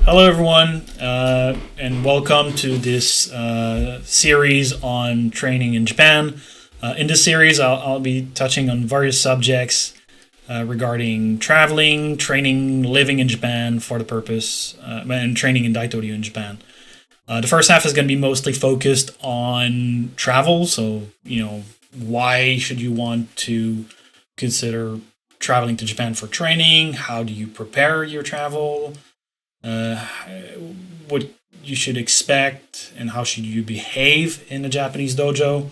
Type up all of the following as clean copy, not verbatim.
Hello, everyone, and welcome to this series on training in Japan. In this series, I'll be touching on various subjects regarding traveling, training, living in Japan for the purpose, and training in Daito-ryu in Japan. The first half is going to be mostly focused on travel, so, why should you want to consider traveling to Japan for training? How do you prepare your travel? What you should expect and how should you behave in a Japanese dojo,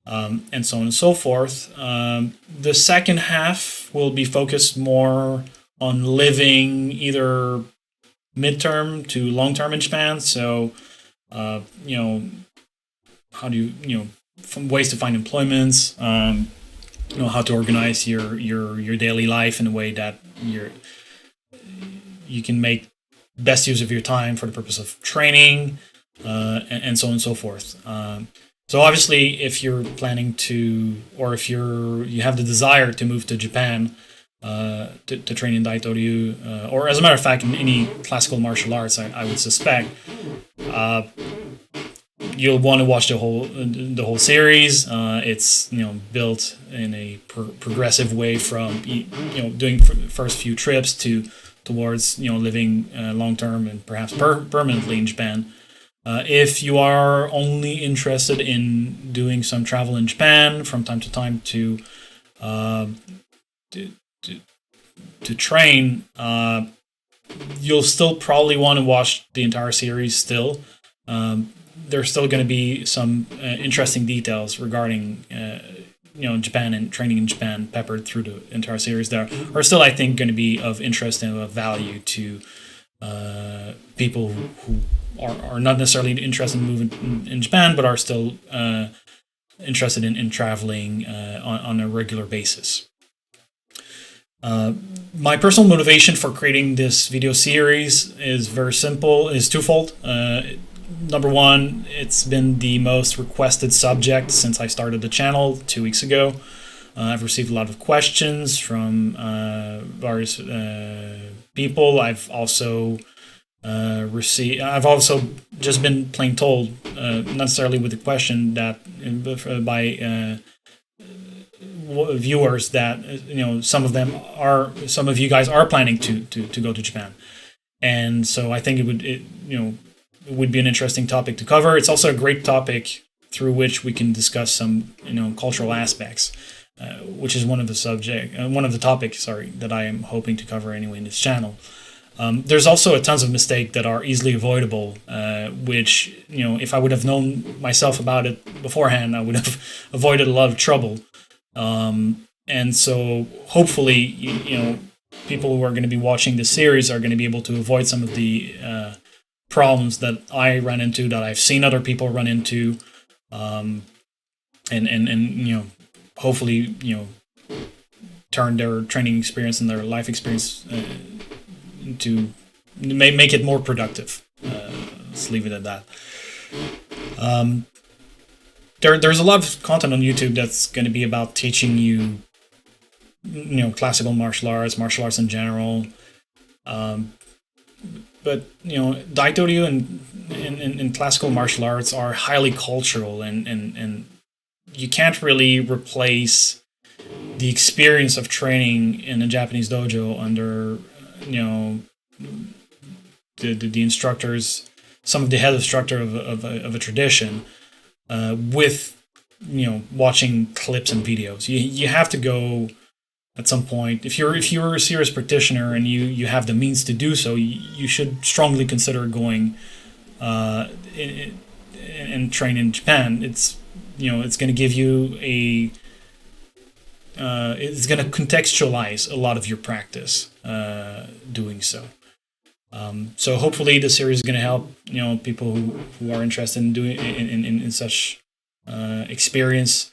and so on and so forth. The second half will be focused more on living either midterm to long-term in Japan. So, how do you, from ways to find employments, how to organize your daily life in a way that you can make best use of your time for the purpose of training, and so on and so forth. So obviously, if you're planning to, or if you have the desire to move to Japan to train in Daito-ryu, or as a matter of fact, in any classical martial arts, I would suspect, you'll want to watch the whole series. It's built in a progressive way from doing first few trips towards living long term and perhaps permanently in Japan. If you are only interested in doing some travel in Japan from time to time to train, you'll still probably want to watch the entire series. Still, there's still going to be some interesting details regarding Japan and training in Japan peppered through the entire series. There are still, I think, going to be of interest and of value to people who are not necessarily interested in moving in Japan, but are still interested in traveling on a regular basis. My personal motivation for creating this video series is very simple, is twofold. Number one, it's been the most requested subject since I started the channel 2 weeks ago. I've received a lot of questions from various people. I've also just been plain told, not necessarily with the question, that by viewers that some of you guys are planning to go to Japan, and so I think it would be an interesting topic to cover. It's also a great topic through which we can discuss some, cultural aspects, which is one of the topics, that I am hoping to cover anyway in this channel. There's also tons of mistakes that are easily avoidable, which, if I would have known myself about it beforehand, I would have avoided a lot of trouble. And so hopefully, people who are going to be watching this series are going to be able to avoid some of the problems that I ran into, that I've seen other people run into, and hopefully turn their training experience and their life experience to make it more productive. Let's leave it at that. There's a lot of content on YouTube that's going to be about teaching you, classical martial arts in general. But Daito-ryu and classical martial arts are highly cultural, and you can't really replace the experience of training in a Japanese dojo under the instructors, some of the head instructor of a tradition, with watching clips and videos. You have to go. At some point, if you're a serious practitioner and you have the means to do so, you should strongly consider going and train in Japan. It's it's going to give you it's going to contextualize a lot of your practice doing so. So hopefully the series is going to help people who are interested in doing in such experience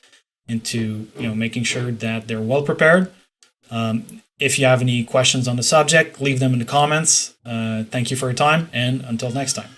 into making sure that they're well prepared. If you have any questions on the subject, leave them in the comments. Thank you for your time, and until next time.